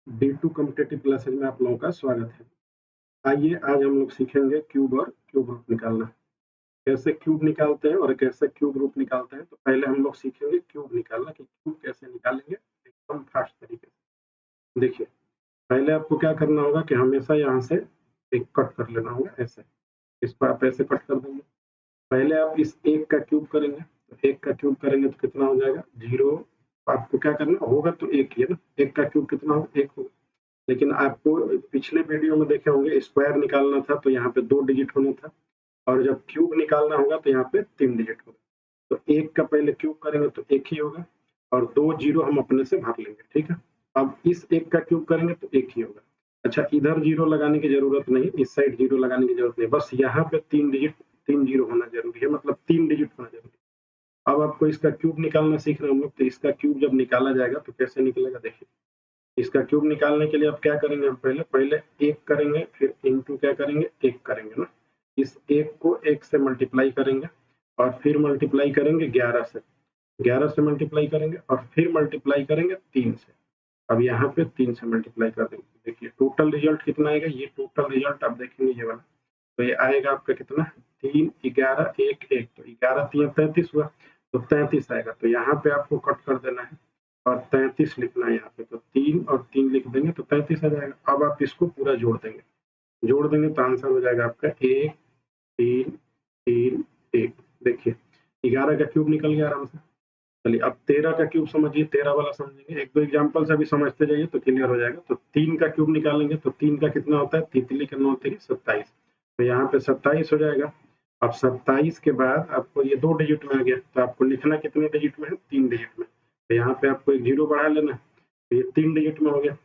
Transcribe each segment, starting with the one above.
D2 competitive classes में आप लोगों का स्वागत है। आइए आज हम लोग सीखेंगे क्यूब और क्यूब रूट निकालना। कैसे क्यूब निकालते हैं और कैसे क्यूब रूट निकालते हैं। तो पहले हम लोग सीखेंगे क्यूब निकालना कि क्यूब कैसे निकालेंगे एकदम फास्ट तरीके से। देखिए, पहले आपको क्या करना होगा कि हमेशा यहाँ से एक कट कर लेना होगा ऐसे। इसको आप ऐसे कट कर देंगे। पहले आप इस एक का क्यूब करेंगे, तो एक का क्यूब करेंगे तो कितना हो जाएगा 0। आपको क्या करना होगा तो एक ही है ना, एक का क्यूब कितना होगा 1 होगा। लेकिन आपको पिछले वीडियो में देखे होंगे स्क्वायर निकालना था तो यहाँ पे 2 डिजिट होना था, और जब क्यूब निकालना होगा तो यहाँ पे 3 डिजिट होगा। तो एक का पहले क्यूब करेंगे तो एक ही होगा, और 2 जीरो हम अपने से भर लेंगे, ठीक है। अब इस एक का क्यूब करेंगे तो एक ही होगा। अच्छा, इधर जीरो लगाने की जरूरत नहीं, इस साइड जीरो लगाने की जरूरत नहीं, बस यहाँ पे 3 डिजिट 3 जीरो होना जरूरी है, मतलब 3 डिजिट होना जरूरी है। अब आपको इसका क्यूब निकालना सीख रहे हैं हम लोग, तो इसका क्यूब जब निकाला जाएगा तो कैसे निकलेगा देखिए। इसका क्यूब निकालने के लिए आप क्या करेंगे, हम पहले पहले एक करेंगे, फिर इंटू क्या करेंगे एक करेंगे ना। इस एक को एक से मल्टीप्लाई करेंगे, और फिर मल्टीप्लाई करेंगे 11 से, 11 से मल्टीप्लाई करेंगे, और फिर मल्टीप्लाई करेंगे 3 से। अब यहाँ पे 3 से मल्टीप्लाई कर देंगे, देखिए टोटल रिजल्ट कितना आएगा। ये टोटल रिजल्ट आप देखेंगे ये वाला, तो ये आएगा आपका कितना 3 11 1 1, तो 11 3 33 हुआ, तो 33 आएगा। तो यहाँ पे आपको कट कर देना है और 33 लिखना है यहाँ पे, तो 3 और 3 लिख देंगे तो 33 आ जाएगा। अब आप इसको पूरा जोड़ देंगे, जोड़ देंगे तो आंसर हो जाएगा आपका 1 3 3 1। देखिए 11 का क्यूब निकल गया आराम से। चलिए अब 13 का क्यूब समझिए, 13 वाला समझेंगे, एक दो एग्जाम्पल से अभी समझते जाइए तो क्लियर हो जाएगा। तो 3 का क्यूब निकालेंगे तो 3 का कितना होता है, तितली का 9 3 27, तो यहाँ पे 27 हो जाएगा। अब 27 के बाद आपको ये 2 डिजिट में आ गया, तो आपको लिखना कितने डिजिट में है, 3 डिजिट में। तो यहाँ पे आपको एक जीरो बढ़ा लेना है, तो ये 3 डिजिट में हो गया।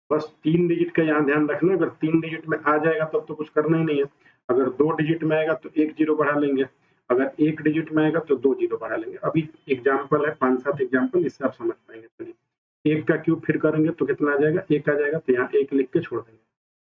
बस 3 डिजिट का यहाँ ध्यान रखना, अगर 3 डिजिट में आ जाएगा तब तो कुछ करना ही नहीं है। अगर 2 डिजिट में आएगा तो एक जीरो बढ़ा लेंगे, अगर एक डिजिट में आएगा तो 2 जीरो बढ़ा लेंगे। अभी एग्जाम्पल है 5-7 एग्जाम्पल, इससे आप समझ पाएंगे। चलिए एक का क्यूब फिर करेंगे तो कितना आ जाएगा, एक आ जाएगा, तो यहाँ एक लिख के छोड़ देंगे।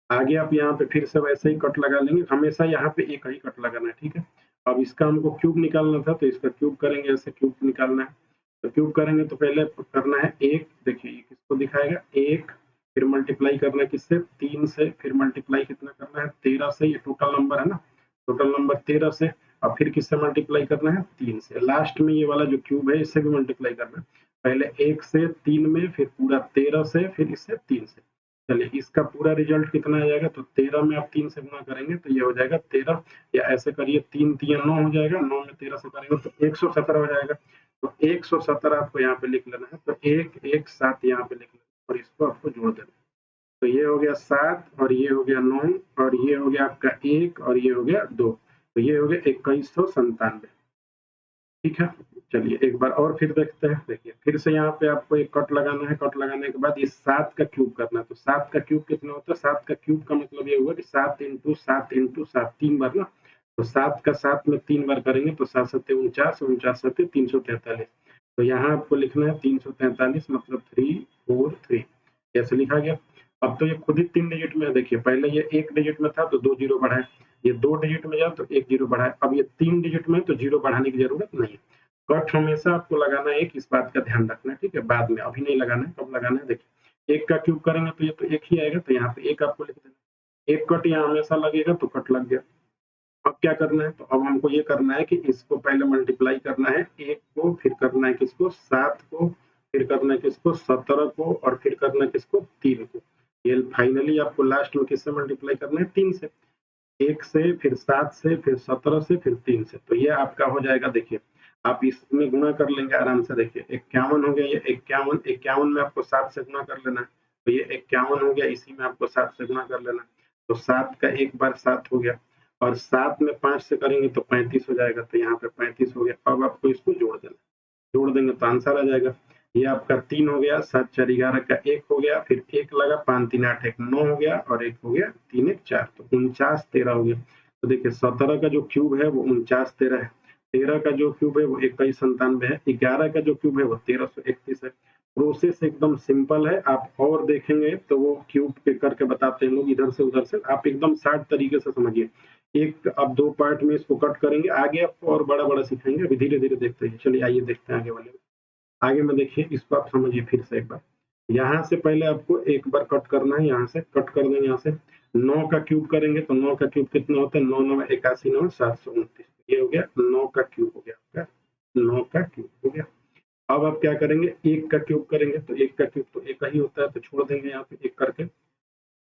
आगे आप यहाँ पे फिर से वैसे ही कट लगा लेंगे, हमेशा यहाँ पे एक ही कट लगाना है, ठीक है। अब इसका हमको क्यूब निकालना था तो इसका क्यूब करेंगे, ऐसे क्यूब निकालना है। तो क्यूब करेंगे तो पहले करना है एक, देखिए ये किसको दिखाएगा एक, फिर मल्टीप्लाई करना है किससे 3 से, फिर मल्टीप्लाई कितना करना है 13 से, ये टोटल नंबर है ना, टोटल नंबर 13 से। अब फिर किससे मल्टीप्लाई करना है 3 से, लास्ट में ये वाला जो क्यूब है इससे भी मल्टीप्लाई करना है। पहले 1 से 3 में, फिर पूरा 13 से, फिर इससे 3 से। चलिए इसका पूरा रिजल्ट कितना आ जाएगा, तो 13 में आप 3 से गुना करेंगे तो ये हो जाएगा 13, या ऐसे करिए 3 3 9 हो जाएगा, 9 में 13 से करेंगे तो 117 हो जाएगा। तो 117 आपको यहाँ पे लिख लेना है, तो 1 1 7 यहाँ पे लिख लेना है, और इसको आपको जोड़ देना है। तो ये हो गया 7, और ये हो गया 9, और ये हो गया आपका 1, और ये हो गया 2, तो ये हो गया 2197। ठीक है। चलिए एक बार और फिर देखते हैं, देखिए फिर से यहाँ पे आपको एक कट लगाना है, कट लगाने के बाद इस 7 का क्यूब करना है। तो 7 का क्यूब कितना होता है, 7 का क्यूब का मतलब ये हुआ कि 7 इंटू 7 इंटू 7, 3 बार ना। तो 7 का 7 में 3 बार करेंगे तो 7 सत्ते 49, 49 सत्ते 343। तो यहाँ आपको लिखना है 343, मतलब 343, कैसे लिखा गया। अब तो ये खुद ही 3 डिजिट में है, देखिए पहले ये 1 डिजिट में था तो 2 जीरो बढ़ाए, ये 2 डिजिट में जाए तो 1 जीरो बढ़ाए, अब ये 3 डिजिट में तो जीरो बढ़ाने की जरूरत नहीं है। कट हमेशा आपको लगाना है एक, इस बात का ध्यान रखना है, ठीक है। बाद में, अभी नहीं लगाना है, कब लगाना है देखिए। एक का क्यूब करेंगे तो ये तो एक ही आएगा, तो यहाँ पे एक आपको लिख देना। एक कट यहाँ हमेशा लगेगा तो कट लग गया। अब क्या करना है, तो अब हमको ये करना है कि इसको पहले मल्टीप्लाई करना है एक को, फिर करना है किसको 7 को, फिर करना है किसको 17 को, और फिर करना है किसको 3 को। ये फाइनली आपको लास्ट में किससे मल्टीप्लाई करना है 3 से, 1 से, फिर 7 से, फिर 17 से, फिर 3 से। तो ये आपका हो जाएगा, देखिए आप इसमें गुणा कर लेंगे आराम से। देखिए 51 हो गया, ये 51, 51 में आपको 7 से गुणा कर लेना है, तो ये 51 हो गया, इसी में आपको 7 से गुणा कर लेना है। तो 7 का एक बार 7 हो गया, और 7 में 5 से करेंगे तो 35 हो जाएगा, तो यहाँ पे 35 हो गया। अब आपको इसको जोड़ देना, जोड़ देंगे तो आंसर आ जाएगा। ये आपका 3 हो गया, 7 4 11 का 1 हो गया, फिर 1 लगा, 5 3 8 1 9 हो गया, और 1 हो गया 3 1 4, तो 49 13 हो गया। तो देखिए 17 का जो क्यूब है वो 49 13 है, 13 का जो क्यूब है वो 2197 है, 11 का जो क्यूब है वो 1331 है। प्रोसेस एकदम सिंपल है, आप और देखेंगे तो वो क्यूब के करके बताते हैं लोग इधर से उधर से, आप एकदम शार्ट तरीके से समझिए। एक अब 2 पार्ट में इसको कट करेंगे, आगे आपको और बड़ा-बड़ा सिखाएँगे, अभी धीरे-धीरे देखते हैं। चलिए आइए देखते हैं आगे वाले में। आगे में देखिए, इसको आप समझिए फिर से एक बार। यहाँ से पहले आपको एक बार कट करना है, यहाँ से कट कर देंगे। यहाँ से 9 का क्यूब करेंगे तो 9 का क्यूब कितना होता है, 9 9 81 9 729, ये हो गया 9 का क्यूब हो गया आपका, 9 का क्यूब हो गया। अब आप क्या करेंगे, 1 का क्यूब करेंगे तो 1 का क्यूब तो 1 ही होता है, तो छोड़ देंगे यहाँ पे 1 करके।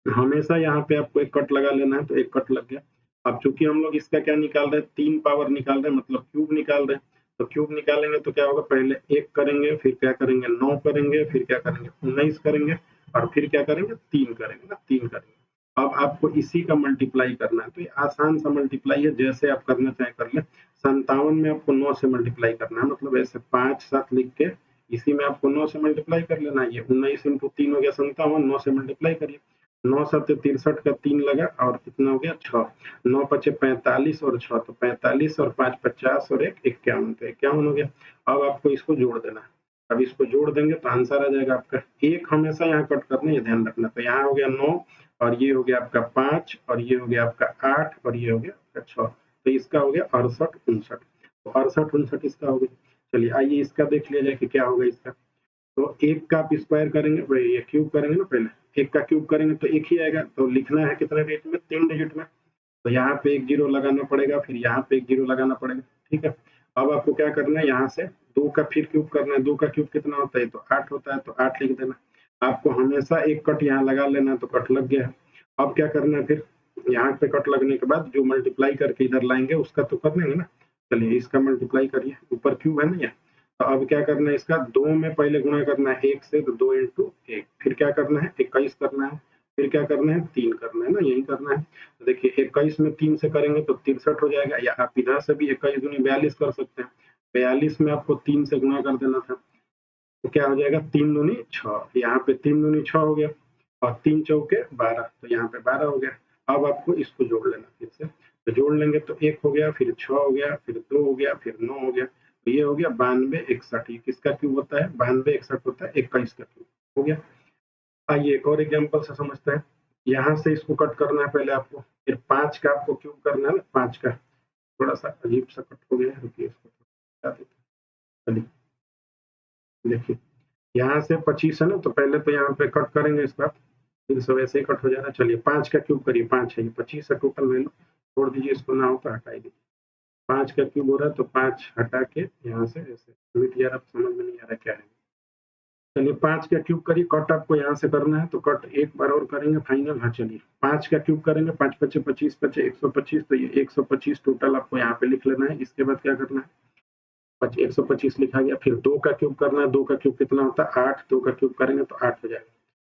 हमेशा यहाँ पे आपको एक कट लगा लेना है, तो एक कट लग गया। अब चूंकि हम लोग इसका क्या निकाल रहे हैं, 3 पावर निकाल रहे हैं, मतलब क्यूब निकाल रहे हैं। तो क्यूब निकालेंगे तो क्या होगा, पहले 1 करेंगे, फिर क्या करेंगे 9 करेंगे, फिर क्या करेंगे 19 करेंगे, और फिर क्या करेंगे 3 करेंगे ना, 3 करेंगे। अब आपको इसी का मल्टीप्लाई करना है, तो ये आसान सा मल्टीप्लाई है, जैसे आप करना चाहे कर ले। 57 में आपको 9 से मल्टीप्लाई करना है, मतलब ऐसे 5 7 लिख के इसी में आपको 9 से मल्टीप्लाई कर लेना है। ये 19 इंटू 3 हो गया 57, 9 से मल्टीप्लाई करिए। 9 7 63 का 3 लगा, और कितना हो गया 6, 9 पचे 45 और 6 तो 45 और 5 50 और 1 51, तो 51 हो गया। अब आपको इसको जोड़ देना है। अब इसको जोड़ देंगे तो आंसर आ जाएगा आपका। एक हमेशा यहाँ कट करना है, ये ध्यान रखना। तो यहाँ हो गया 9, और ये हो गया आपका 5, और ये हो गया आपका 8, और ये हो गया आपका 6, तो इसका हो गया 68 59, तो 68 59 इसका हो गया। चलिए आइए इसका देख लिया जाए कि क्या होगा इसका। तो एक का आप स्क्वायर करेंगे, भाई ये क्यूब करेंगे ना, पहले एक का क्यूब करेंगे तो एक ही आएगा। तो लिखना है कितने डिजिट में, 3 डिजिट में। तो यहाँ पे एक जीरो लगाना पड़ेगा, फिर यहाँ पे एक जीरो लगाना पड़ेगा, ठीक है। अब आपको क्या करना है, यहाँ से 2 का फिर क्यूब करना है। 2 का क्यूब कितना होता है, तो 8 होता है, तो 8 लिख देना। आपको हमेशा एक कट यहाँ लगा लेना है, तो कट लग गया है। अब क्या करना है, फिर यहाँ पे कट लगने के बाद जो मल्टीप्लाई करके इधर लाएंगे उसका तो कर लेंगे ना। चलिए इसका मल्टीप्लाई करिए, ऊपर क्यूब है ना ये। तो अब क्या करना है, इसका 2 में पहले गुणा करना है 1 से, तो 2 इंटू 1, फिर क्या करना है 21 करना है, फिर क्या करना है 3 करना है ना, यही करना है। तो देखिए 21 में 3 से करेंगे तो 63 हो जाएगा, या आप इधर से भी 21 दूनी 42 कर सकते हैं। 42 में आपको 3 से गुणा कर देना था, तो क्या हो जाएगा 3 दूनी 6, यहाँ पे 3 दूनी 6 हो गया, और 3 चौके 12, तो यहाँ पे 12 हो गया। अब आपको इसको जोड़ लेना फिर से, तो जोड़ लेंगे तो 1 हो गया, फिर 6 हो गया, फिर 2 हो गया, फिर 9 हो गया, तो ये हो गया 92 61। ये किसका क्यूब होता है, 92 61 होता है, 21 का क्यूब हो गया। आइए एक और एग्जांपल से समझते हैं। यहाँ से इसको कट करना है पहले आपको, फिर 5 का आपको क्यूब करना है ना, 5 का। थोड़ा सा अजीब सा कट हो गया है, रुकिए इसको हटा देते हैं। चलिए देखिए, यहाँ से 25 है ना, तो पहले तो यहाँ पे कट करेंगे इसका, फिर सब ऐसे ही कट हो जाएगा। चलिए 5 का क्यूब करिए, 5 है, 25 है टोटल वैल्यू। छोड़ दीजिए इसको, ना हो तो हटा दीजिए। 5 का क्यूब हो रहा है, तो 5 हटा के यहाँ से ऐसे लिट, यार अब समझ में नहीं आ रहा क्या है। चलिए 5 का क्यूब करिए, कट आपको यहाँ से करना है, तो कट एक बार और करेंगे फाइनल। हाँ चलिए 5 का क्यूब करेंगे, 5 पचे 25 पचे 125, तो ये 125 टोटल आपको यहाँ पे लिख लेना है। इसके बाद क्या करना है, 125 लिखा गया। फिर 2 का क्यूब करना है, 2 का क्यूब कितना होता है 8, 2 का क्यूब करेंगे तो 8 हो जाएगा।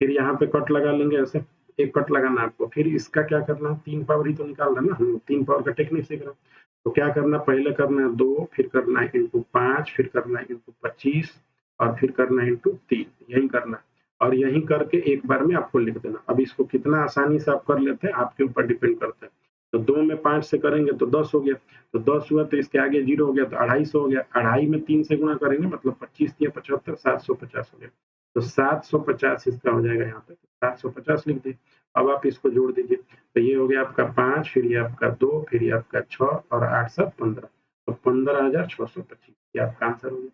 फिर यहाँ पे कट लगा लेंगे ऐसे, एक कट लगाना है आपको। फिर इसका क्या करना है, 3 पावर ही तो निकाल रहे हैं ना हम, 3 पावर का टेक्निक सीख रहे हैं। तो क्या करना है, पहले करना है 2, फिर करना है इंटू 5, फिर करना है इंटू 25, और फिर करना है इंटू 3, यही करना है। और यही करके एक बार में आपको लिख देना। अब इसको कितना आसानी से आप कर लेते हैं आपके ऊपर डिपेंड करता है। तो 2 में 5 से करेंगे तो 10 हो गया, तो 10 हुआ तो इसके आगे 0 हो गया, तो 250 हो गया। 2.5 में 3 से गुणा करेंगे, मतलब 25 या 75, 750 हो गया। तो 750 इसका हो जाएगा यहाँ पे, 750 लिख दिए। अब आप इसको जोड़ दीजिए, तो ये हो गया आपका 5, फिर ये आपका 2, फिर ये आपका 6, और 8 7 15, तो 15,625, ये आपका आंसर हो गया।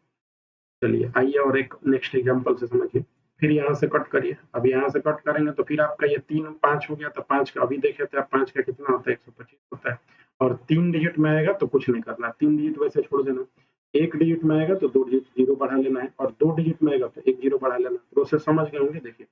चलिए आइए और एक नेक्स्ट एग्जांपल से समझिए। फिर यहाँ से कट करिए। अब यहाँ से कट करेंगे तो फिर आपका ये 3 5 हो गया, तो 5 का अभी देखे थे आप, 5 का कितना होता है 125 होता है। और 3 डिजिट में आएगा तो कुछ नहीं करना, 3 डिजिट वैसे छोड़ देना। 1 डिजिट में आएगा तो 2 डिजिट जीरो बढ़ा लेना है, और 2 डिजिट में आएगा तो 1 जीरो बढ़ा लेना। प्रोसेस समझ गए होंगे। देखिए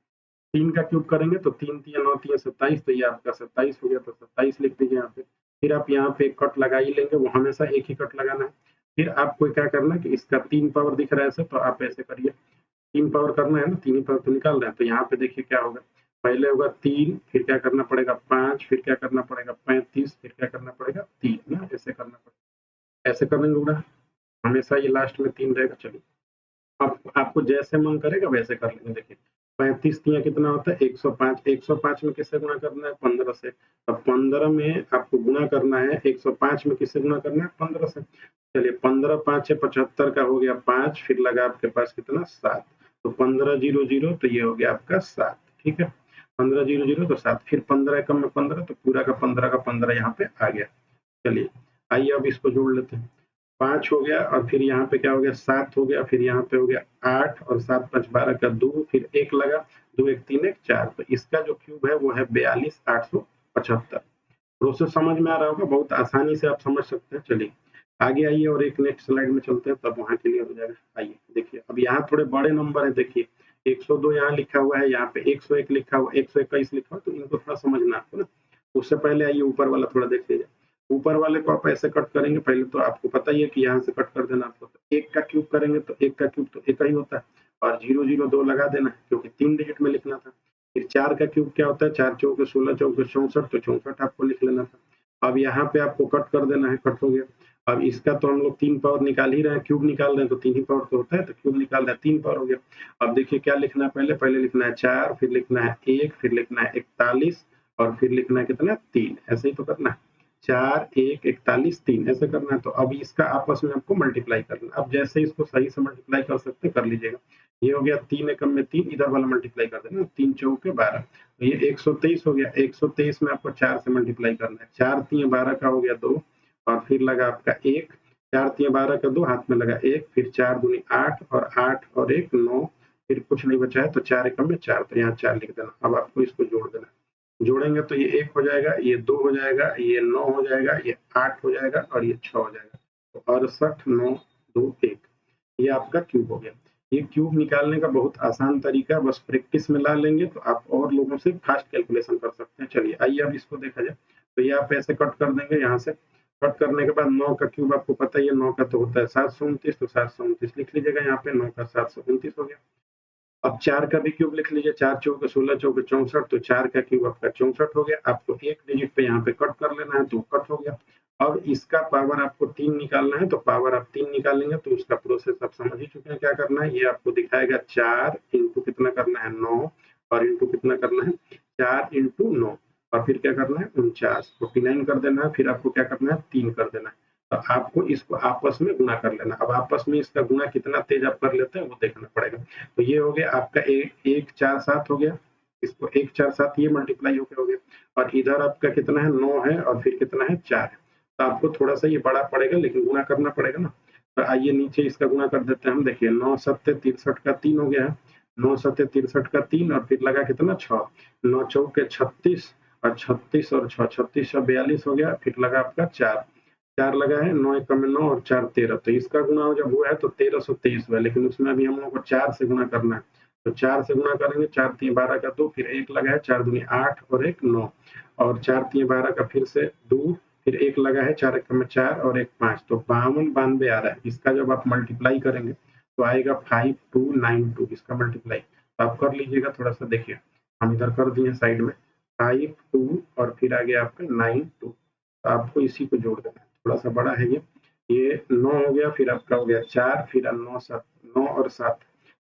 3 का क्यूब करेंगे तो 3 3 9 3 27, तो ये आपका 27 हो गया, तो 27 लिख दीजिए यहाँ पे। फिर आप यहाँ पे एक कट लगा ही लेंगे, वो हमेशा एक ही कट लगाना है। फिर आपको क्या करना है कि इसका 3 पावर दिख रहा है ऐसे, तो आप ऐसे करिए। 3 पावर करना है ना, 3 ही पावर तो निकाल रहे हैं। तो यहाँ पे देखिए क्या होगा, पहले होगा 3, फिर क्या करना पड़ेगा 5, फिर क्या करना पड़ेगा 35, फिर क्या करना पड़ेगा 3 ना, ऐसे करना पड़ेगा। ऐसे करेंगे उड़ा, हमेशा ये लास्ट में 3 रहेगा। चलिए आप आपको जैसे मन करेगा वैसे कर लेंगे। देखिए 35 तिया कितना होता है 105, 105 में किससे गुणा करना है 15 से। अब 15 में आपको गुणा करना है, 105 में किससे गुणा करना है 15 से। चलिए 15 5 75 का हो गया 5, फिर लगा आपके पास कितना 7, तो 15 0 0, तो ये हो गया आपका 7, ठीक है। 15 0 0 तो 7, फिर 15 एकम में 15, तो पूरा का 15 यहाँ पे आ गया। चलिए आइए अब इसको जोड़ लेते हैं। 5 हो गया और फिर यहाँ पे क्या हो गया 7 हो गया, फिर यहाँ पे हो गया 8 और 7 5 12 का 2, फिर 1 लगा, 2 1 3 1 4। तो इसका जो क्यूब है वो है 42,875। प्रोसेस समझ में आ रहा होगा, बहुत आसानी से आप समझ सकते हैं। चलिए आगे आइए और एक नेक्स्ट स्लाइड में चलते हैं, तब वहाँ क्लियर हो जाएगा। आइए देखिए, अब यहाँ थोड़े बड़े नंबर है, देखिए 102 यहाँ लिखा हुआ है, यहाँ पे 101 लिखा हुआ, 121 लिखा हुआ, तो इनको थोड़ा समझना आपको ना। उससे पहले आइए ऊपर वाला थोड़ा देख लीजिए। ऊपर वाले को आप ऐसे कट करेंगे, पहले तो आपको पता ही है कि यहाँ से कट कर देना आपको। तो एक का क्यूब करेंगे तो एक का क्यूब तो एक ही होता है, और 0 0 2 लगा देना है, क्योंकि 3 डिजिट में लिखना था। फिर 4 का क्यूब क्या होता है, 4 चौके 16, चौके 64, तो 64 आपको लिख लेना था। अब यहाँ पे आपको कट कर देना है, कट हो गया। अब इसका तो हम लोग 3 पावर निकाल ही रहे हैं, क्यूब निकाल रहे हैं, तो 3 ही पावर तो होता है, तो क्यूब निकाल रहे हैं, 3 पावर हो गया। अब देखिए क्या लिखना है, पहले पहले लिखना है 4, फिर लिखना है 1, फिर लिखना है 41 और फिर लिखना है कितना 3, ऐसे ही तो करना है। 4 1 41 3 ऐसे करना है। तो अब इसका आपस में आपको मल्टीप्लाई करना है। अब जैसे इसको सही से मल्टीप्लाई कर सकते कर लीजिएगा। ये हो गया 3 एकम में 3, इधर वाला मल्टीप्लाई कर देना, 3 चौके 12, तो ये 123 हो गया। 123 में आपको 4 से मल्टीप्लाई करना है, 4 3 12 का हो गया 2 और फिर लगा आपका 1, 4 3 12 का 2, हाथ में लगा 1, फिर 4 दूनी 8 और 8 और 1 9, फिर कुछ नहीं बचा है, तो 4 एकम में 4, तो यहाँ 4 लिख देना। अब आपको इसको जोड़ देना, जोड़ेंगे तो ये 1 हो जाएगा, ये 2 हो जाएगा, ये 9 हो जाएगा, ये 8 हो जाएगा और ये 6 हो जाएगा। तो 68 9 2 1, ये आपका क्यूब हो गया। ये क्यूब निकालने का बहुत आसान तरीका है, बस प्रैक्टिस में ला लेंगे तो आप और लोगों से फास्ट कैलकुलेशन कर सकते हैं। चलिए आइए अब इसको देखा जाए। तो ये आप ऐसे कट कर देंगे, यहाँ से कट करने के बाद 9 का क्यूब आपको पता ही है, 9 का तो होता है 729, तो 729 लिख लीजिएगा यहाँ पे, 9 का 729 हो गया। अब 4 का भी क्यूब लिख लीजिए, 4 चौके 16, चौके 64, तो 4 का क्यूब आपका 64 हो गया। आपको एक डिजिट पे यहाँ पे कट कर लेना है, तो कट हो गया। अब इसका पावर आपको 3 निकालना है, तो पावर आप 3 निकालेंगे तो उसका प्रोसेस आप समझ ही चुके हैं क्या करना है। ये आपको दिखाएगा 4 इंटू कितना करना है 9 और इंटू कितना करना है 4 इंटू 9 और फिर क्या करना है 49, 49 कर देना है, फिर आपको क्या करना है 3 कर देना है। तो आपको इसको आपस में गुणा कर लेना। अब आपस में इसका गुणा कितना तेज आप कर लेते हैं वो देखना पड़ेगा। तो ये हो गया आपका 1 4 7 हो गया, इसको 1 4 7 ये मल्टीप्लाई होके हो गया, और इधर आपका कितना है 9 है और फिर कितना है 4 है। तो आपको थोड़ा सा ये बड़ा पड़ेगा, लेकिन गुणा करना पड़ेगा ना। तो आइए नीचे इसका गुणा कर देते हैं हम। देखिए 9 7 63 का 3 हो गया है, 9 7 63 का 3 और फिर लगा कितना 6, 9 चौके 36 और 36 और 6 36 42 हो गया, फिर लगा आपका 4, 4 लगा है, 9 एकम में 9 और 4 13, तो इसका गुणा जब हुआ है तो 1323 हुआ, लेकिन उसमें अभी हम लोगों को 4 से गुणा करना है। तो 4 से गुणा करेंगे, 4 3 12 का 2, फिर 1 लगा है, 4 दूनी 8 और 1 9 और 4 3 12 का फिर से 2, फिर 1 लगा है, 4 एकम में 4 और 1 5, तो 52 92 आ रहा है। इसका जब आप मल्टीप्लाई करेंगे तो आएगा 5292, इसका मल्टीप्लाई तो आप कर लीजिएगा थोड़ा सा। देखिए हम इधर कर दिए साइड में 52 और फिर आ गया आपका 92, तो आपको इसी को जोड़ देना है, थोड़ा सा बड़ा है ये 9 हो गया, फिर आपका हो गया 4, फिर 9 7 9 और 7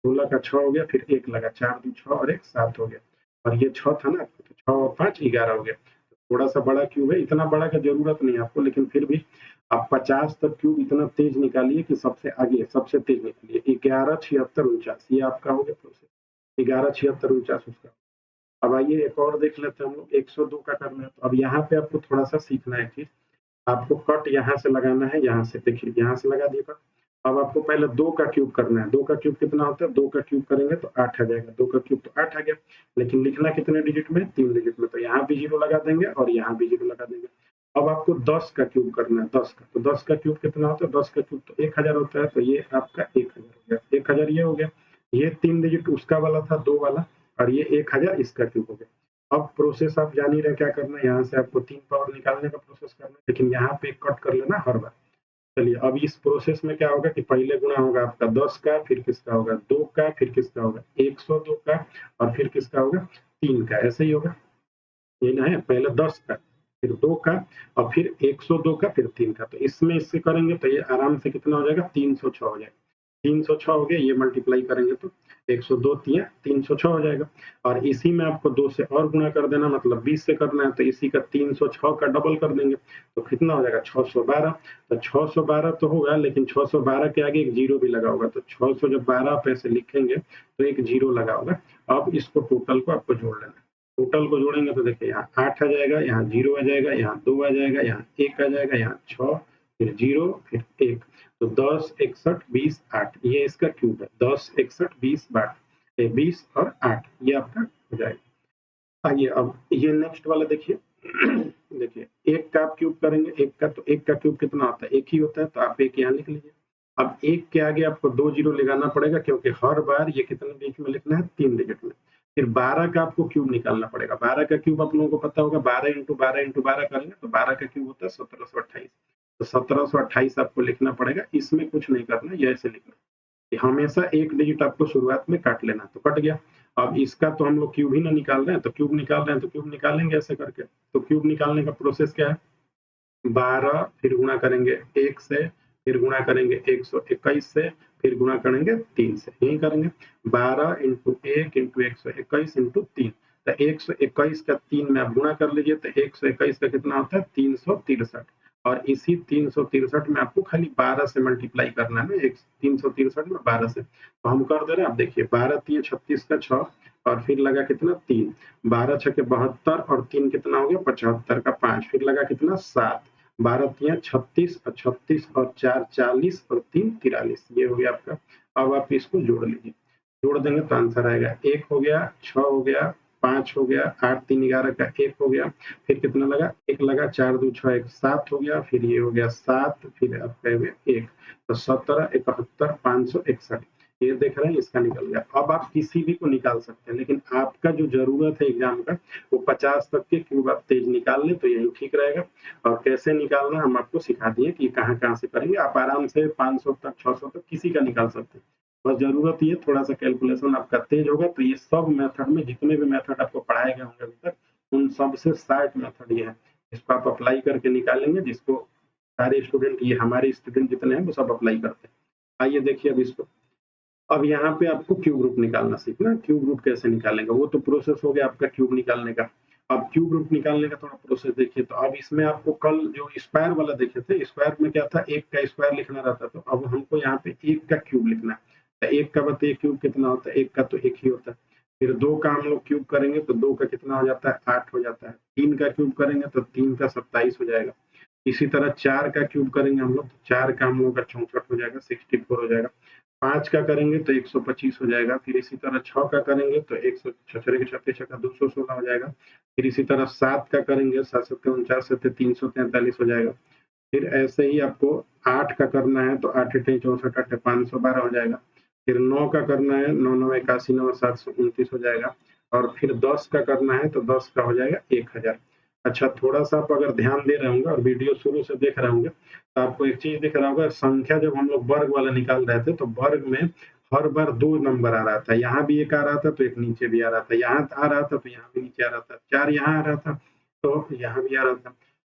16 का 6 हो गया, फिर 1 लगा, 4 2 6 और 1 7 हो गया, और ये 6 था ना, तो 6 और 5 11 हो गया। थोड़ा सा बड़ा क्यूब है, इतना बड़ा का जरूरत नहीं है आपको, लेकिन फिर भी आप 50 तक क्यूब इतना तेज निकालिए कि सबसे आगे सबसे तेज निकालिए। 11 76 49 ये आपका हो गया प्रोसेस, 11 76 49 उसका। अब आइए एक और देख लेते हैं हम लोग, 102 का करना है। तो अब यहाँ पे आपको थोड़ा सा सीखना है चीज, आपको कट यहाँ से लगाना है, यहाँ से देखिए यहाँ से लगा दिया कट। अब आपको पहले 2 का क्यूब करना है। 2 का क्यूब कितना होता है, 2 का क्यूब करेंगे तो 8 आ जाएगा, 2 का क्यूब तो 8 आ गया, लेकिन लिखना कितने डिजिट में 3 डिजिट में, तो यहाँ भी 0 लगा देंगे और यहाँ भी 0 लगा देंगे। अब आपको 10 का क्यूब करना है, 10 का, तो 10 का क्यूब कितना होता है, 10 का क्यूब तो 1000 होता है, तो ये आपका 1000 हो गया, 1000 ये हो गया। ये 3 डिजिट उसका वाला था 2 वाला, और ये 1000 इसका क्यूब हो गया। अब प्रोसेस आप जान ही रहे क्या करना है, यहाँ से आपको 3 पावर निकालने का प्रोसेस करना है, लेकिन यहाँ पे कट कर लेना हर बार। चलिए अब इस प्रोसेस में क्या होगा कि पहले गुणा होगा आपका 10 का, फिर किसका होगा 2 का, फिर किसका होगा 102 का, और फिर किसका होगा 3 का, ऐसे ही होगा। ये ना है, पहले 10 का, फिर 2 का, और फिर 102 का, फिर 3 का, तो इसमें इससे करेंगे तो ये आराम से कितना हो जाएगा 306 हो जाएगा। 306 हो गया, ये मल्टीप्लाई करेंगे तो 102 तिया 306 हो जाएगा, और इसी में आपको 2 से और गुणा कर देना, मतलब 20 से करना है, तो इसी का 306 का डबल कर देंगे तो कितना हो जाएगा 612। तो 612 तो होगा, लेकिन 612 के आगे एक जीरो भी लगा होगा, तो 600 जब 12 आप ऐसे लिखेंगे तो एक जीरो लगा होगा। अब इसको टोटल को आपको जोड़ लेना है। टोटल को जोड़ेंगे तो देखिए यहाँ 8 आ जाएगा, यहाँ 0 आ जाएगा, यहाँ 2 आ जाएगा, यहाँ 1 आ जाएगा, यहाँ 6, फिर 0, फिर 1, तो 10, 61, 20, 8 ये इसका क्यूब है। 10, 61, 20, 20 और 8 ये आपका हो जाएगा। आइए अब ये नेक्स्ट वाला देखिए। देखिए एक का आप क्यूब करेंगे, एक का, तो एक का क्यूब कितना होता है, एक ही होता है, तो आप एक यहाँ लिख लीजिए। अब एक के आगे आपको 2 जीरो लगाना पड़ेगा, क्योंकि हर बार ये कितने डिजिट में लिखना है, 3 डिजिट में। फिर 12 का आपको क्यूब निकालना पड़ेगा। 12 का क्यूब आप लोगों को पता होगा, 12 इंटू 12 इंटू 12 करेंगे तो 12 का क्यूब होता है 1728। तो 1728 आपको लिखना पड़ेगा। इसमें कुछ नहीं करना, ये ऐसे लिखना कि हमेशा एक डिजिट आपको शुरुआत में काट लेना। तो कट गया। अब इसका तो हम लोग क्यूब ही ना निकाल रहे हैं, तो क्यूब निकाल रहे हैं तो क्यूब निकालेंगे ऐसे करके। तो क्यूब निकालने का प्रोसेस क्या है, 12 फिर गुणा करेंगे 1 से, फिर गुणा करेंगे 121 से, फिर गुणा करेंगे 3 से, यही करेंगे। 12 इंटू 1 इंटू 121 इंटू 3, तो 121 का 3 में आप गुणा कर लीजिए, तो 121 का कितना होता है, 363। और इसी 363 में आपको खाली 12 से मल्टीप्लाई करना है, 363 में 12 से। तो हम कर दे रहे हैं, आप देखिए 12 3 36 का 6, और फिर लगा कितना 3, 12 छके 72 और 3 कितना हो गया 75 का 5, फिर लगा कितना 7, 12 तिया 36 और 36 और 4 40 और 3 43, ये हो गया आपका। अब आप इसको जोड़ लीजिए, जोड़ देंगे तो आंसर आएगा 1 हो गया, 6 हो गया, 5 हो गया, 8 3 11 का 1 हो गया, फिर कितना लगा 1 लगा, 4 2 6 1 7 हो गया, फिर ये हो गया 7, फिर आपका 1, तो 17 71 561, ये देख रहे हैं इसका निकल गया। अब आप किसी भी को निकाल सकते हैं, लेकिन आपका जो जरूरत है एग्जाम का, वो 50 तक के क्यूब आप तेज निकाल लें तो यही ठीक रहेगा। और कैसे निकालना हम आपको सिखा दिए कि कहाँ से करेंगे। आप आराम से 500 तक 600 तक किसी का निकाल सकते हैं। बस जरूरत ये थोड़ा सा कैलकुलेशन आपका तेज होगा, तो ये सब मेथड में जितने भी मेथड आपको पढ़ाए गए होंगे अभी तक, उन सब से शार्ट मेथड ये है। इसको आप अप्लाई करके निकालेंगे, जिसको सारे स्टूडेंट, ये हमारे स्टूडेंट जितने हैं वो सब अप्लाई करते हैं। आइए देखिए अब इसको। अब यहाँ पे आपको क्यूब रूट निकालना सीखना। क्यूब रूट कैसे निकालेंगे, वो तो प्रोसेस हो गया आपका क्यूब निकालने का। अब क्यूब रूट निकालने का थोड़ा प्रोसेस देखिए। तो अब इसमें आपको कल जो स्क्वायर वाला देखे थे, स्क्वायर में क्या था, एक का स्क्वायर लिखना रहता था। तो अब हमको यहाँ पे एक का क्यूब लिखना है। तो एक का बताइए क्यूब कितना होता है, एक का तो एक ही होता है। फिर 2 का हम लोग क्यूब करेंगे तो 2 का कितना हो जाता है, 8 हो जाता है। 3 का क्यूब करेंगे तो 3 का 27 हो जाएगा। इसी तरह 4 का क्यूब करेंगे हम लोग, तो 4 का हम लोग का 64 हो जाएगा, 64 हो जाएगा। 5 का करेंगे तो 125 हो जाएगा। फिर इसी तरह 6 का करेंगे तो 216 हो जाएगा। फिर इसी तरह 7 का करेंगे, 7 7 49 7 343 हो जाएगा। फिर ऐसे ही आपको 8 का करना है तो 8 8 64 8 512 हो जाएगा। फिर 9 का करना है, 9 9 81 9 729 हो जाएगा। और फिर 10 का करना है तो 10 का हो जाएगा 1000। अच्छा, थोड़ा सा आप अगर ध्यान दे रहे होंगे और वीडियो शुरू से देख रहे होंगे, तो आपको एक चीज दिख रहा होगा, संख्या जब हम लोग वर्ग वाला निकाल रहे थे तो वर्ग में हर बार 2 नंबर आ रहा था। यहाँ भी एक आ रहा था तो एक नीचे भी आ रहा था, यहाँ आ रहा था तो यहाँ भी नीचे आ रहा था, 4 यहाँ आ रहा था तो यहाँ भी आ रहा था।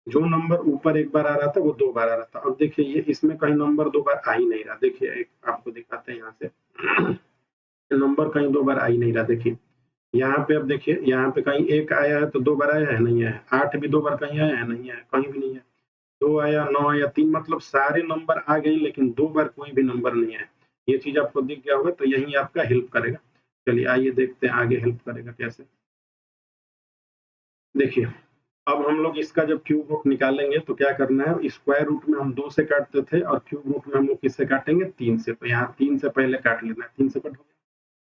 जो नंबर ऊपर एक बार आ रहा था वो 2 बार आ रहा था। अब देखिए ये इसमें कहीं नंबर 2 बार आ ही नहीं रहा। देखिए एक आपको दिखाते हैं यहाँ से, नंबर कहीं 2 बार आ ही नहीं रहा। देखिए यहाँ पे, अब देखिए यहाँ पे कहीं 1 आया है तो 2 बार आया है, नहीं है। 8 भी 2 बार कहीं आया है, नहीं है, कहीं भी नहीं है। 2 आया, 9 आया, 3, मतलब सारे नंबर आ गए, लेकिन 2 बार कोई भी नंबर नहीं है। ये चीज आपको दिख गया होगा, तो यही आपका हेल्प करेगा। चलिए आइए देखते हैं आगे हेल्प करेगा कैसे। देखिए अब हम लोग इसका जब क्यूब रूट निकालेंगे तो क्या करना है, स्क्वायर रूट में हम 2 से काटते थे और क्यूब रूट में हम लोग किससे काटेंगे, 3 से। तो यहाँ 3 से पहले काट लेना है, 3 से कट हो गया।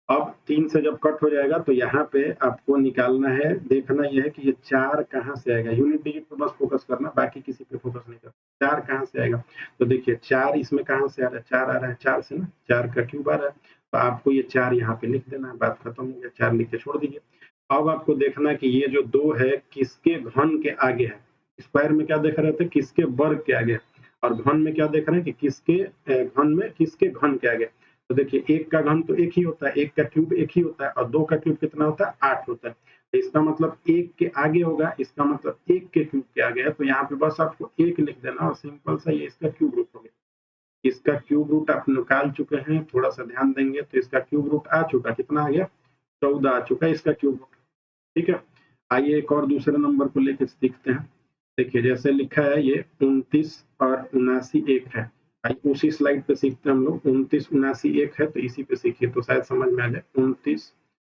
अब 3 से जब कट हो जाएगा तो यहाँ पे आपको निकालना है, देखना यह है कि ये 4 कहाँ से आएगा। यूनिट डिजिट पे बस फोकस करना, बाकी किसी पे फोकस नहीं करना। 4 कहाँ से आएगा, तो देखिए 4 इसमें कहाँ से आ रहा है, 4 आ रहा है 4 से ना, 4 का क्यूब आ रहा है। तो आपको ये 4 यहाँ पे लिख देना है, बात खत्म हो गया, 4 लिख के छोड़ दीजिए। अब आपको देखना है कि ये जो 2 है किसके घन के आगे है। स्क्वायर में क्या देख रहे थे, किसके वर्ग के आगे है, और घन में क्या देख रहे हैं कि किसके घन में किसके घन के आगे। तो देखिए एक का घन तो एक ही होता है, एक का क्यूब एक ही होता है, और 2 का क्यूब कितना होता है, 8 होता है। तो इसका मतलब एक के आगे होगा, इसका मतलब एक के क्यूब के आगे है। तो यहाँ पे बस आपको एक लिख देना और सिंपल सा ये इसका क्यूब रूट हो गया। इसका क्यूब रूट आप निकाल चुके हैं, थोड़ा सा ध्यान देंगे तो इसका क्यूब रूट आ चुका, कितना आ गया, 14 आ चुका है इसका क्यूब रूट। ठीक है, आइए एक और दूसरे नंबर को लेकर सीखते हैं। देखिए जैसे लिखा है ये 29 और 79 एक है। आइए उसी स्लाइड पे सीखते हैं हम लोग। 29 79 एक है तो इसी पे सीखिए तो शायद समझ में आ जाए। 29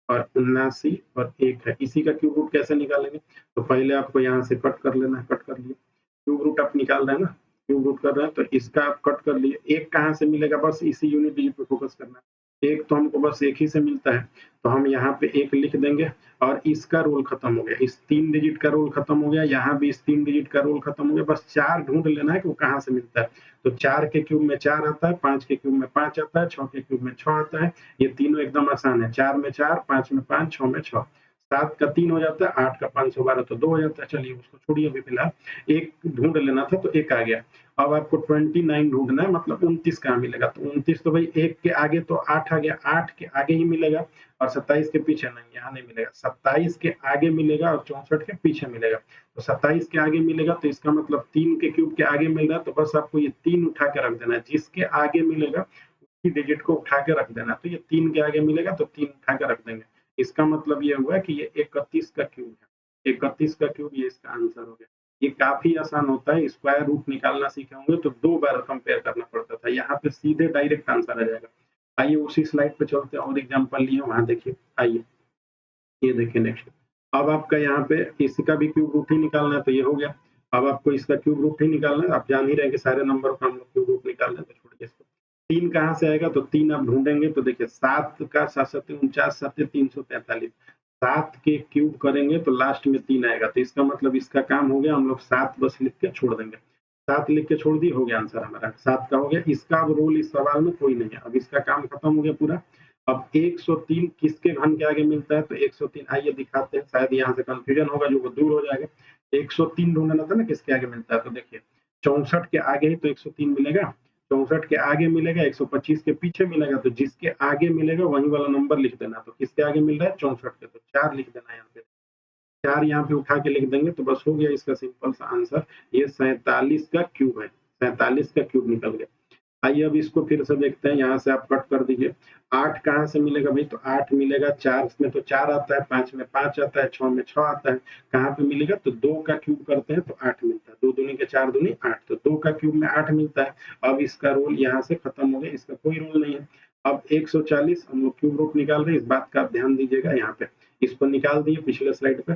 और 79 और एक है, इसी का क्यूब रूट कैसे निकालेंगे। तो पहले आपको यहाँ से कट कर लेना है, कट कर लिया, क्यूब रूट आप निकाल रहे हैं ना, क्यूब रूट कर रहे हैं तो इसका आप कट कर लिए, एक कहाँ से मिलेगा, बस इसी यूनिट डिजिट पे फोकस करना है। एक तो हमको बस एक ही से मिलता है, तो हम यहाँ पे एक लिख देंगे और इसका रोल खत्म हो गया, इस 3 डिजिट का रोल खत्म हो गया, यहाँ भी इस 3 डिजिट का रोल खत्म हो गया, बस 4 ढूंढ लेना है कि वो कहाँ से मिलता है। तो 4 के क्यूब में 4 आता है, 5 के क्यूब में 5 आता है, 6 के क्यूब में 6 आता है। ये तीनों एकदम आसान है, 4 में 4, 5 में 5, 6 में 6। 7 का 3 हो जाता है, 8 का 512 तो 2 हो जाता है। चलिए उसको छोड़िए अभी फिलहाल। एक ढूंढ लेना था तो एक आ गया। अब आपको 29 ढूंढना है, मतलब 29 कहाँ मिलेगा, तो 29 तो भाई एक के आगे तो 8 आ गया, 8 के आगे ही मिलेगा और 27 के पीछे नहीं, यहाँ नहीं मिलेगा। 27 के आगे मिलेगा और 64 के पीछे मिलेगा। तो 27 के आगे मिलेगा तो इसका मतलब 3 के क्यूब के आगे मिल रहा है, तो बस आपको ये 3 उठा के रख देना है, जिसके आगे मिलेगा उसी डिजिट को उठा के रख देना। तो ये 3 के आगे मिलेगा तो 3 उठा के रख देंगे। इसका मतलब ये हुआ कि ये 31 का क्यूब है। 31 का क्यूब ये इसका आंसर हो गया। ये काफी आसान होता है, स्क्वायर रूट निकालना सीखे होंगे तो 2 बार कंपेयर करना पड़ता था, यहाँ पे सीधे डायरेक्ट आंसर आ जाएगा। आइए उसी स्लाइड पे चलते हैं और एग्जांपल लिए वहां देखिए। आइए ये देखिए नेक्स्ट। अब आपका यहाँ पे इसका भी क्यूब रूट ही निकालना है, तो ये हो गया। अब आपको इसका क्यूब रूट ही निकालना है, आप जान ही रहे कि सारे नंबर का हम लोग क्यूब रूट निकालना है, तो छोड़िए इसको। 3 कहाँ से आएगा, तो 3 आप ढूंढेंगे तो देखिए 7 का 7 7 49 7 343। 7 के क्यूब करेंगे तो लास्ट में 3 आएगा, तो इसका मतलब इसका काम हो गया। हम लोग 7 बस लिख के छोड़ देंगे, 7 लिख के छोड़ दी, हो गया आंसर हमारा 7 का हो गया। इसका अब रोल इस सवाल में कोई नहीं है, अब इसका काम खत्म हो गया पूरा। अब 103 किसके घन के आगे मिलता है, तो 103 आइए दिखाते हैं, शायद यहाँ से कंफ्यूजन होगा जो वो दूर हो जाएगा। 103 ढूंढना था ना किसके आगे मिलता है, तो देखिए 64 के आगे ही तो 103 मिलेगा, 64 के आगे मिलेगा, 125 के पीछे मिलेगा, तो जिसके आगे मिलेगा वही वाला नंबर लिख देना। तो किसके आगे मिल रहा है, 64 के, तो 4 लिख देना यहाँ पे। 4 यहाँ पे उठा के लिख देंगे तो बस हो गया इसका सिंपल सा आंसर। ये 47 का क्यूब है, 47 का क्यूब निकल गया। आइए अब इसको फिर से देखते हैं, यहाँ से आप कट कर दीजिए। 8 कहाँ से मिलेगा भाई, तो 8 मिलेगा 4 में तो 4 आता है, 5 में 5 आता है, 6 में 6 आता है। कहाँ पे मिलेगा, तो 2 का क्यूब करते हैं तो 8 मिलता है, 2 दूनी के 4 दूनी 8, तो 2 का क्यूब में 8 मिलता है। अब इसका रोल यहाँ से खत्म हो गया, इसका कोई रोल नहीं है। अब 140 हम लोग क्यूब रूट निकाल रहे हैं, इस बात का आप ध्यान दीजिएगा। यहाँ पे इसको निकाल दिए पिछले स्लाइड पे।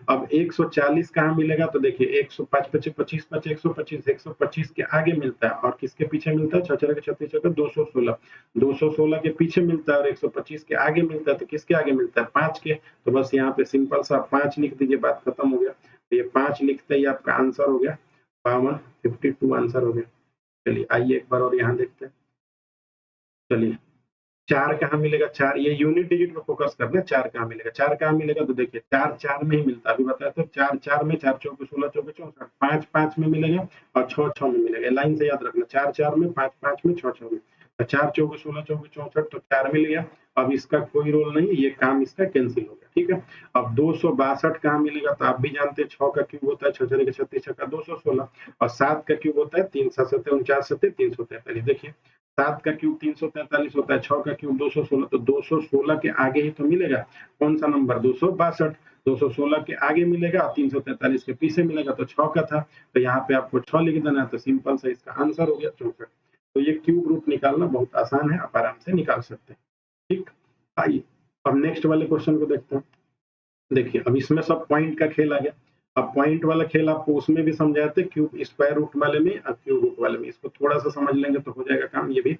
अब 140 कहाँ मिलेगा, तो देखिए 105 25 25 125 125 के आगे मिलता है और किसके पीछे मिलता है, 6 के 36 216, 216 के पीछे मिलता है और 125 के आगे मिलता है, तो किसके आगे मिलता है, 5 के। तो बस यहाँ पे सिंपल सा 5 लिख दीजिए, बात खत्म हो गया। तो ये 5 लिखते ही आपका आंसर हो गया 52 आंसर हो गया। चलिए आइए एक बार और यहाँ देखते हैं। चलिए 4 कहाँ मिलेगा, 4 ये यूनिट डिजिट में फोकस करना है। 4 कहाँ मिलेगा, 4 कहाँ मिलेगा, तो देखिए 4 4 में ही मिलता है, अभी बताया था। 4 4 में 4 चौके 16 चौके 64, 5 5 में मिलेगा और 6 6 में मिलेगा। लाइन से याद रखना, 4 4 में, 5 5 में, 6 6 में। 4 चौके 16 चौके 64, तो 4 मिल गया। अब इसका कोई रोल नहीं, ये काम इसका कैंसिल हो गया, ठीक है। अब 262 कहाँ मिलेगा, तो आप भी जानते हैं 6 का क्यूब होता है 6 6 के 36 6 का 216 और 7 का क्यूब होता है 3 7 7 49 7 343। देखिए 7 का क्यूब 343 होता है, 6 का क्यूब 216, तो 216 के आगे ही तो मिलेगा कौन सा नंबर, 262। 216 के आगे मिलेगा, 343 के पीछे मिलेगा, तो 6 का था, तो यहाँ पे आपको 6 लिख देना है, तो सिंपल सा इसका आंसर हो गया 64। तो ये क्यूब रूट निकालना बहुत आसान है, आप आराम से निकाल सकते हैं। ठीक, आइए अब नेक्स्ट वाले क्वेश्चन को देखते हैं। देखिए अब इसमें सब पॉइंट का खेल आ गया। अब पॉइंट वाला खेल आपको उसमें भी समझाए थे, क्यूब स्क्वायर रूट वाले में और क्यूब रूट वाले में। इसको थोड़ा सा समझ लेंगे तो हो जाएगा काम। ये भी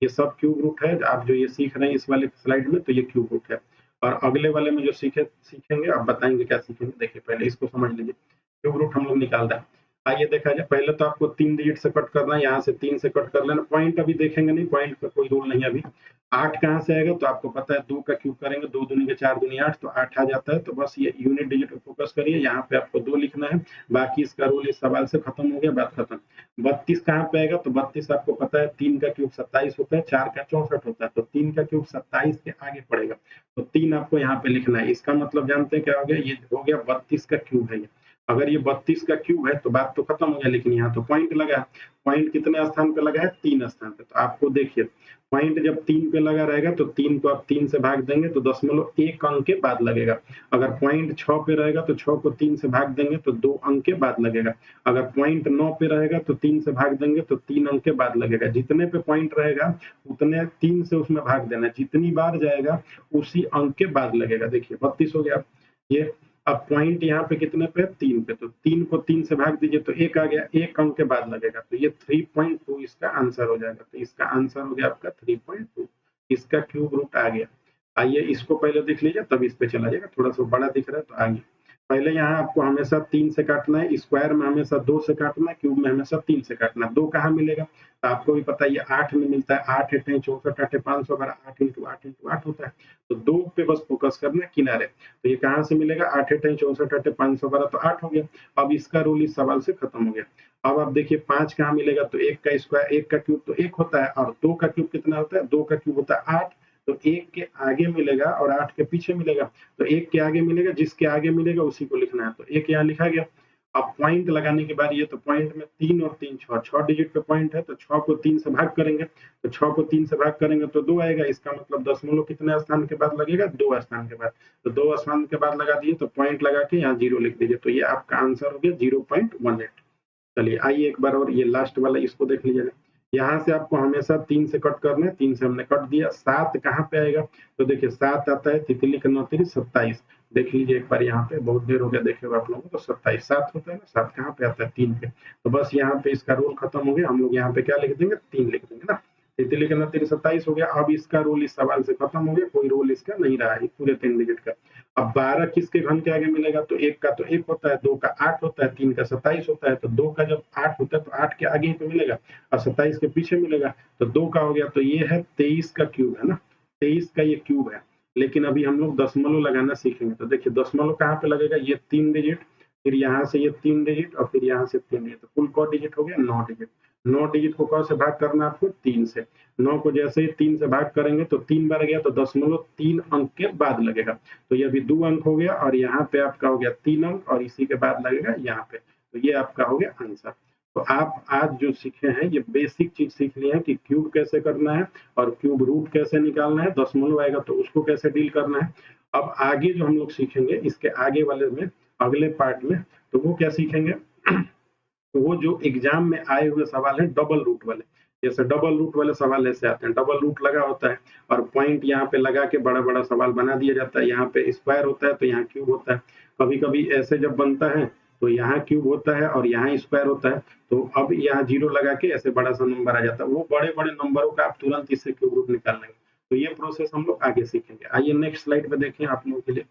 ये सब क्यूब रूट है, आप जो ये सीख रहे हैं इस वाले स्लाइड में, तो ये क्यूब रूट है। और अगले वाले में जो सीखेंगे आप बताएंगे क्या सीखेंगे। देखिए पहले इसको समझ लीजिए, क्यूब रूट हम लोग निकाल रहे हैं। आइए देखा जाए, पहले तो आपको 3 डिजिट से कट करना है, यहाँ से 3 से कट कर लेना। पॉइंट अभी देखेंगे नहीं, पॉइंट का कोई रूल नहीं है अभी। 8 कहाँ से आएगा, तो आपको पता है 2 का क्यूब करेंगे, 2 दूनी के 4 दूनी 8, तो 8 आ जाता है। तो बस ये यूनिट डिजिट पे फोकस करिए, यहाँ पे आपको 2 लिखना है। बाकी इसका रूल इस सवाल से खत्म हो गया, बात खत्म। 32 कहाँ पे आएगा, तो 32 आपको पता है 3 का क्यूब 27 होता है, 4 का 64 होता है, तो 3 का क्यूब 27 के आगे पड़ेगा, तो 3 आपको यहाँ पे लिखना है। इसका मतलब जानते हैं क्या हो गया, ये हो गया 32 का क्यूब है ये। अगर ये 32 का क्यूब है तो बात तो खत्म हो गया, लेकिन यहाँ तो पॉइंट लगा है। पॉइंट कितने स्थान पे लगा है, 3 स्थान पे। तो आपको देखिए पॉइंट जब 3 पे लगा रहेगा तो 3 को आप 3 से भाग देंगे तो 0.1 अंक के बाद लगेगा। अगर पॉइंट 6 पे रहेगा तो 6 को 3 से भाग देंगे तो 2 अंक के बाद लगेगा। अगर पॉइंट 9 पे रहेगा तो 3 से भाग देंगे तो 3 अंक के बाद लगेगा। जितने पे पॉइंट रहेगा उतने 3 से उसमें भाग देना, जितनी बार जाएगा उसी अंक के बाद लगेगा। देखिए 32 हो गया ये। अब पॉइंट यहाँ पे कितने पे, 3 पे, तो 3 को 3 से भाग दीजिए तो 1 आ गया, 1 अंक के बाद लगेगा, तो ये 3.2 इसका आंसर हो जाएगा। तो इसका आंसर हो गया आपका 3.2, इसका क्यूब रूट आ गया। आइए इसको पहले देख लीजिए, तब इस पे चला जाएगा, थोड़ा सा बड़ा दिख रहा है तो आगे। पहले यहाँ आपको हमेशा 3 से काटना है, स्क्वायर में हमेशा 2 से काटना है, क्यूब में हमेशा 3 से काटना है। 2 कहाँ मिलेगा, तो आपको भी पता है ये 8 में मिलता है, 8 8 64 8 500, अगर 8 इंटू 8 इंटू 8 होता है, तो 2 पे बस फोकस करना है किनारे। तो ये कहाँ से मिलेगा, 8 8 64 8 500, तो 8 हो गया। अब इसका रूल इस सवाल से खत्म हो गया। अब आप देखिए 5 कहाँ मिलेगा, तो 1 का स्क्वायर, 1 का क्यूब तो 1 होता है, और 2 का क्यूब कितना होता है, 2 का क्यूब होता है 8, तो 1 के आगे मिलेगा और 8 के पीछे मिलेगा, तो 1 के आगे मिलेगा, जिसके आगे मिलेगा उसी को लिखना है, तो 1 यहाँ लिखा गया। अब पॉइंट लगाने की बारी है, तो पॉइंट में 3 और 3 6 डिजिट पे पॉइंट है, तो 6 को 3 से भाग करेंगे, तो 6 को 3 से भाग करेंगे तो 2 आएगा, इसका मतलब दशमलव कितने स्थान के बाद लगेगा, 2 स्थान के बाद, तो 2 स्थान के बाद लगा दिए, तो पॉइंट लगा के यहाँ 0 लिख दीजिए, तो ये आपका आंसर हो गया 0.18। चलिए आइए एक बार और ये लास्ट वाला इसको देख लीजिएगा। यहाँ से आपको हमेशा 3 से कट करना है, 3 से हमने कट दिया, 7 कहाँ पे आएगा, तो देखिए 7 आता है, तितली का 9 3 27, देख लीजिए एक बार, यहाँ पे बहुत देर हो गया देखे हुए आप लोगों को, तो 27 7 होता है ना, 7 कहाँ पे आता है, 3 पे, तो बस यहाँ पे इसका रूल खत्म हो गया, हम लोग यहाँ पे क्या लिख देंगे, 3 लिख देंगे ना, तितली का 9 3 27 हो गया। अब इसका रूल इस सवाल से खत्म हो गया, कोई रूल इसका नहीं रहा है पूरे 3 डिजिट का। अब 12 किसके घन के आगे मिलेगा, तो 1 का तो 1 होता है, 2 का 8 होता है, 3 का 27 होता है, तो 2 का जब 8 होता है तो 8 के आगे ही तो मिलेगा, और 27 के पीछे मिलेगा, तो 2 का हो गया, तो ये है 23 का क्यूब है ना, 23 का ये क्यूब है। लेकिन अभी हम लोग दशमलव लगाना सीखेंगे, तो देखिए दशमलव कहाँ पे लगेगा, ये 3 डिजिट, फिर यहाँ से ये 3 डिजिट, और फिर यहाँ से 3 डिजिट, तो कुल क डिजिट हो गया 9 डिजिट। 9 डिजिट को क से भाग करना आपको 3 से, 9 को जैसे ही 3 से भाग करेंगे तो 3 बार गया, तो दशमलव 3 अंक के बाद लगेगा, तो ये अभी 2 अंक हो गया, और यहाँ पे आपका हो गया 3 अंक, और इसी के बाद लगेगा यहाँ पे, तो ये आपका हो गया आंसर। तो आप आज जो सीखे हैं ये बेसिक चीज सीख लिए हैं कि क्यूब कैसे करना है, और क्यूब रूट कैसे निकालना है, दशमलव आएगा तो उसको कैसे डील करना है। अब आगे जो हम लोग सीखेंगे इसके आगे वाले में, अगले पार्ट में, तो वो क्या सीखेंगे, तो वो जो एग्जाम में आए हुए सवाल है डबल रूट वाले, जैसे डबल रूट वाले सवाल ऐसे आते हैं, डबल रूट लगा होता है और पॉइंट यहाँ पे लगा के बड़ा बड़ा सवाल बना दिया जाता है, यहाँ पे स्क्वायर होता है तो यहाँ क्यूब होता है, कभी कभी ऐसे जब बनता है तो यहाँ क्यूब होता है और यहाँ स्क्वायर होता है, तो अब यहाँ 0 लगा के ऐसे बड़ा सा नंबर आ जाता है, वो बड़े बड़े नंबरों का आप तुरंत इससे क्यूब रूट निकाल लेंगे। तो ये प्रोसेस हम लोग आगे सीखेंगे। आइए नेक्स्ट स्लाइड पे देखें आप लोगों के लिए।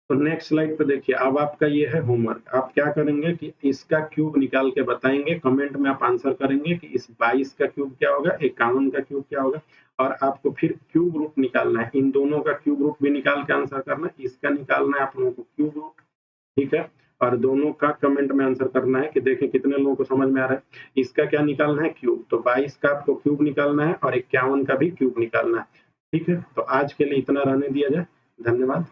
तो नेक्स्ट स्लाइड पे देखिए, अब आपका ये है होमवर्क, आप क्या करेंगे कि इसका क्यूब निकाल के बताएंगे, कमेंट में आप आंसर करेंगे कि इस 22 का क्यूब क्या होगा, 51 का क्यूब क्या होगा, और आपको फिर क्यूब रूट निकालना है, इन दोनों का क्यूब रूट भी निकाल के आंसर करना है, इसका निकालना है आप लोगों को क्यूब रूट, ठीक है, और दोनों का कमेंट में आंसर करना है कि देखें कितने लोगों को समझ में आ रहा है। इसका क्या निकालना है, क्यूब, तो 22 का आपको क्यूब निकालना है और 51 का भी क्यूब निकालना है, ठीक है। तो आज के लिए इतना रहने दिया जाए, धन्यवाद।